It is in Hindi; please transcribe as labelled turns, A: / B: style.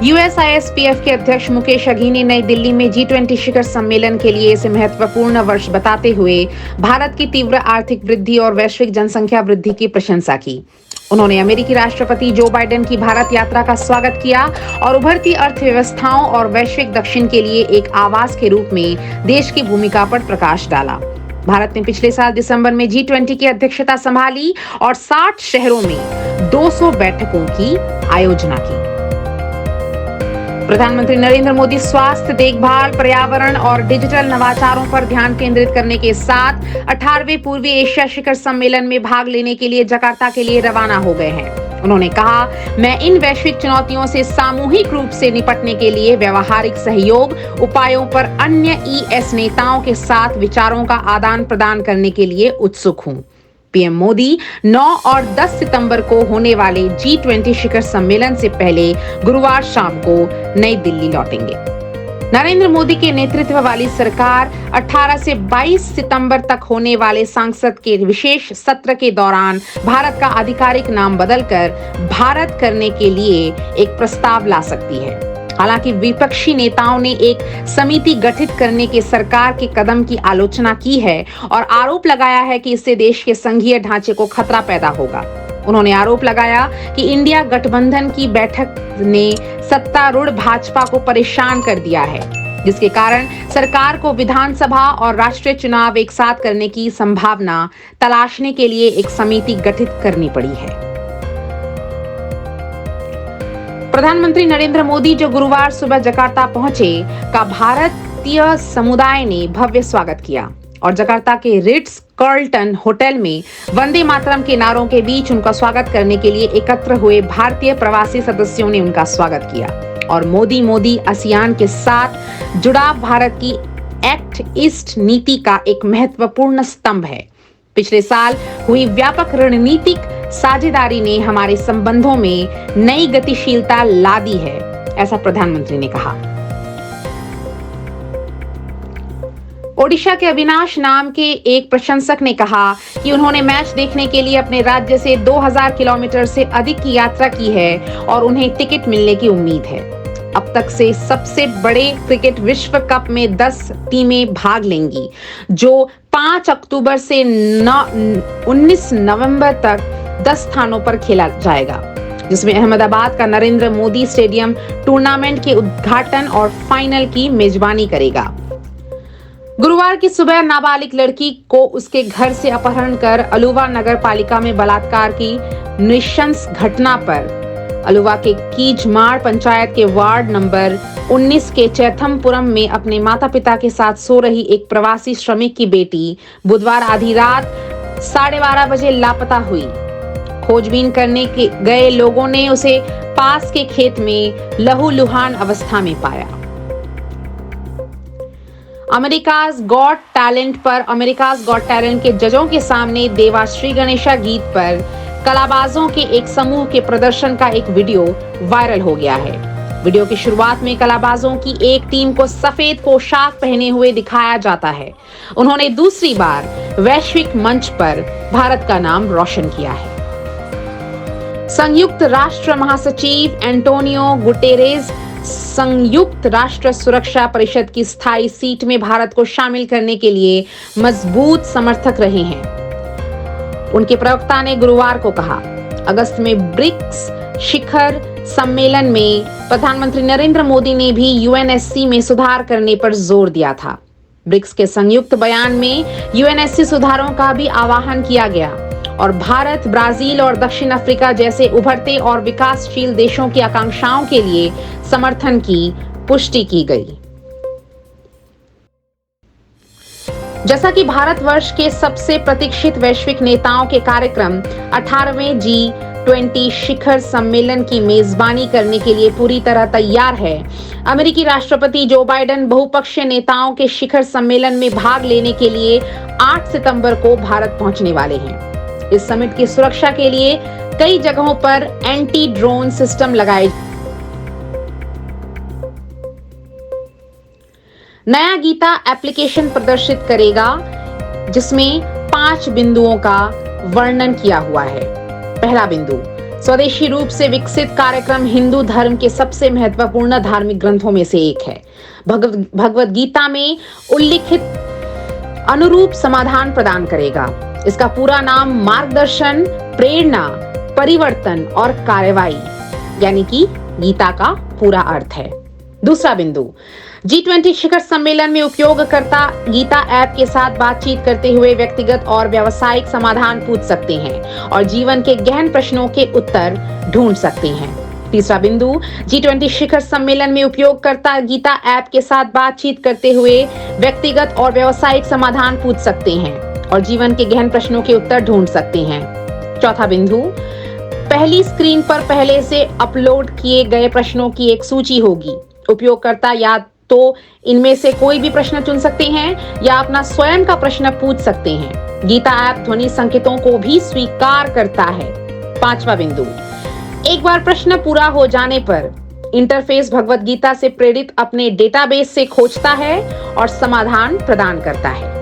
A: यूएसआईएसपीएफ के अध्यक्ष मुकेश अघी ने नई दिल्ली में G20 शिखर सम्मेलन के लिए इसे महत्वपूर्ण वर्ष बताते हुए भारत की तीव्र आर्थिक वृद्धि और वैश्विक जनसंख्या वृद्धि की प्रशंसा की। उन्होंने अमेरिकी राष्ट्रपति जो बाइडेन की भारत यात्रा का स्वागत किया और उभरती अर्थव्यवस्थाओं और वैश्विक दक्षिण के लिए एक आवाज के रूप में देश की भूमिका पर प्रकाश डाला। भारत ने पिछले साल दिसंबर में G20 की अध्यक्षता संभाली और 60 शहरों में 200 बैठकों की आयोजना की। प्रधानमंत्री नरेंद्र मोदी स्वास्थ्य देखभाल, पर्यावरण और डिजिटल नवाचारों पर ध्यान केंद्रित करने के साथ 18वें पूर्वी एशिया शिखर सम्मेलन में भाग लेने के लिए जकार्ता के लिए रवाना हो गए हैं। उन्होंने कहा, मैं इन वैश्विक चुनौतियों से सामूहिक रूप से निपटने के लिए व्यवहारिक सहयोग उपायों पर अन्य ES नेताओं के साथ विचारों का आदान प्रदान करने के लिए उत्सुक हूं। पीएम मोदी 9 और 10 सितंबर को होने वाले G20 शिखर सम्मेलन से पहले गुरुवार शाम को नई दिल्ली लौटेंगे। नरेंद्र मोदी के नेतृत्व वाली सरकार 18 से 22 सितंबर तक होने वाले संसद के विशेष सत्र के दौरान भारत का आधिकारिक नाम बदलकर भारत करने के लिए एक प्रस्ताव ला सकती है। हालांकि विपक्षी नेताओं ने एक समिति गठित करने के सरकार के कदम की आलोचना की है और आरोप लगाया है कि इससे देश के संघीय ढांचे को खतरा पैदा होगा। उन्होंने आरोप लगाया कि इंडिया गठबंधन की बैठक ने सत्तारूढ़ भाजपा को परेशान कर दिया है, जिसके कारण सरकार को विधानसभा और राष्ट्रीय चुनाव एक साथ करने की संभावना तलाशने के लिए एक समिति गठित करनी पड़ी है। प्रधानमंत्री नरेंद्र मोदी जो गुरुवार सुबह जकार्ता पहुंचे का भारतीय समुदाय ने भव्य स्वागत किया और जकार्ता के रिट्स कार्लटन होटल में वंदे मातरम के नारों के बीच उनका स्वागत करने के लिए एकत्र हुए भारतीय प्रवासी सदस्यों ने उनका स्वागत किया। और मोदी आसियान के साथ जुड़ाव भारत की एक्ट ईस्ट नीति का एक महत्वपूर्ण स्तंभ है। पिछले साल हुई व्यापक रणनीतिक साझेदारी ने हमारे संबंधों में नई गतिशीलता ला दी है, ऐसा प्रधानमंत्री ने कहा। ओडिशा के अविनाश नाम के एक प्रशंसक ने कहा कि उन्होंने मैच देखने के लिए अपने राज्य से 2000 किलोमीटर से अधिक की यात्रा की है और उन्हें टिकट मिलने की उम्मीद है। अब तक से सबसे बड़े क्रिकेट विश्व कप में 10 टीमें भाग लेंगी, जो 5 अक्टूबर से 19 नवंबर तक 10 स्थानों पर खेला जाएगा, जिसमें अहमदाबाद का नरेंद्र मोदी स्टेडियम टूर्नामेंट के उद्घाटन और फाइनल की मेजबानी करेगा। गुरुवार की सुबह नाबालिग लड़की को उसके घर से अपहरण कर अलुवा नगर पालिका में बलात्कार की नृशंस घटना पर अलुवा के कीजमाड़ पंचायत के वार्ड नंबर 19 के चैथमपुरम में अपने माता पिता के साथ सो रही एक प्रवासी श्रमिक की बेटी बुधवार आधी रात 12:30 बजे लापता हुई। खोजबीन करने के गए लोगों ने उसे पास के खेत में लहूलुहान अवस्था में पाया। अमेरिकाज गॉट टैलेंट पर अमेरिकाज गॉट टैलेंट के जजों के सामने देवाश्री गणेशा गीत पर कलाबाजों के एक समूह के प्रदर्शन का एक वीडियो वायरल हो गया है। वीडियो की शुरुआत में कलाबाजों की एक टीम को सफेद पोशाक पहने हुए दिखाया जाता है। उन्होंने दूसरी बार वैश्विक मंच पर भारत का नाम रोशन किया है। संयुक्त राष्ट्र महासचिव एंटोनियो गुटेरेस संयुक्त राष्ट्र सुरक्षा परिषद की स्थायी सीट में भारत को शामिल करने के लिए मजबूत समर्थक रहे हैं। उनके प्रवक्ता ने गुरुवार को कहा, अगस्त में ब्रिक्स शिखर सम्मेलन में प्रधानमंत्री नरेंद्र मोदी ने भी यूएनएससी में सुधार करने पर जोर दिया था। ब्रिक्स के संयुक्त बयान में यूएनएससी सुधारों का भी आह्वान किया गया और भारत, ब्राजील और दक्षिण अफ्रीका जैसे उभरते और विकासशील देशों की आकांक्षाओं के लिए समर्थन की पुष्टि की गई। जैसा कि भारतवर्ष के सबसे प्रतीक्षित वैश्विक नेताओं के कार्यक्रम 18वें G20 शिखर सम्मेलन की मेजबानी करने के लिए पूरी तरह तैयार है, अमेरिकी राष्ट्रपति जो बाइडेन बहुपक्षीय नेताओं के शिखर सम्मेलन में भाग लेने के लिए 8 सितंबर को भारत पहुंचने वाले हैं। इस समिट की सुरक्षा के लिए कई जगहों पर एंटी ड्रोन सिस्टम लगाए। नया गीता एप्लीकेशन प्रदर्शित करेगा, जिसमें 5 बिंदुओं का वर्णन किया हुआ है। पहला बिंदु, स्वदेशी रूप से विकसित कार्यक्रम हिंदू धर्म के सबसे महत्वपूर्ण धार्मिक ग्रंथों में से एक है। भगवत गीता में उल्लिखित अनुरूप समाधान प्रदान करेगा। इसका पूरा नाम मार्गदर्शन, प्रेरणा, परिवर्तन और कार्रवाई यानी कि गीता का पूरा अर्थ है। दूसरा बिंदु, G20 शिखर सम्मेलन में उपयोगकर्ता गीता ऐप के साथ बातचीत करते हुए व्यक्तिगत और व्यावसायिक समाधान पूछ सकते हैं और जीवन के गहन प्रश्नों के उत्तर ढूंढ सकते हैं। तीसरा बिंदु, G20 शिखर सम्मेलन में उपयोगकर्ता गीता ऐप के साथ बातचीत करते हुए व्यक्तिगत और व्यावसायिक समाधान पूछ सकते हैं और जीवन के गहन प्रश्नों के उत्तर ढूंढ सकते हैं। चौथा बिंदु, पहली स्क्रीन पर पहले से अपलोड किए गए प्रश्नों की एक सूची होगी। उपयोगकर्ता या तो इनमें से कोई भी प्रश्न चुन सकते हैं या अपना स्वयं का प्रश्न पूछ सकते हैं। गीता ऐप ध्वनि संकेतों को भी स्वीकार करता है। पांचवा बिंदु, एक बार प्रश्न पूरा हो जाने पर इंटरफेस भगवत गीता से प्रेरित अपने डेटाबेस से खोजता है और समाधान प्रदान करता है।